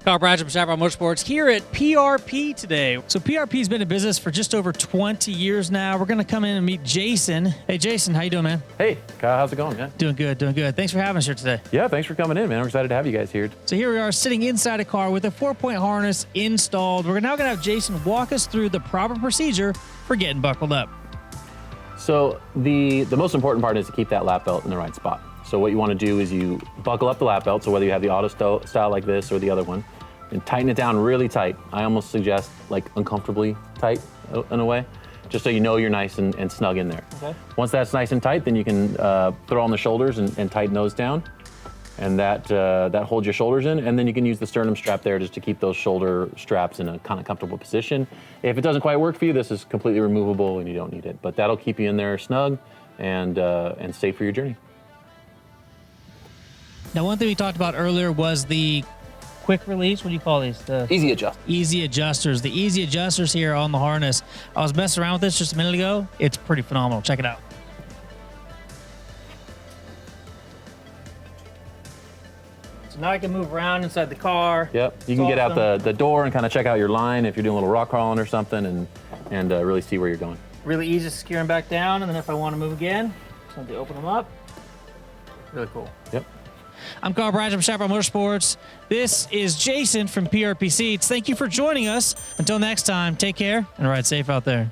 Kyle Bradge from Chaparral Motorsports here at PRP today. So PRP's been in business for just over 20 years now. We're going to come in and meet Jason. Hey, Jason, how you doing, man? Hey, Kyle, how's it going, man? Doing good, doing good. Thanks for having us here today. Yeah, thanks for coming in, man. We're excited to have you guys here. So here we are sitting inside a car with a 4-point harness installed. We're now going to have Jason walk us through the proper procedure for getting buckled up. So the most important part is to keep that lap belt in the right spot. So what you want to do is you buckle up the lap belt, so whether you have the auto style like this or the other one, and tighten it down really tight. I almost suggest like uncomfortably tight in a way, just so you know you're nice and snug in there. Okay. Once that's nice and tight, then you can throw on the shoulders and tighten those down. And that holds your shoulders in, and then you can use the sternum strap there just to keep those shoulder straps in a kind of comfortable position. If it doesn't quite work for you, this is completely removable and you don't need it. But that'll keep you in there snug and safe for your journey. Now, one thing we talked about earlier was the quick release. What do you call these? The Easy adjust. easy adjusters. The easy adjusters here on the harness. I was messing around with this just a minute ago. It's pretty phenomenal. Check it out. So now I can move around inside the car. Yep. You can get out the door and kind of check out your line if you're doing a little rock crawling or something, and really see where you're going. Really easy to secure them back down, and then if I want to move again, simply open them up. Really cool. Yep. I'm Kyle Bradge from Chaparral Motorsports. This is Jason from PRP Seats. Thank you for joining us. Until next time, take care and ride safe out there.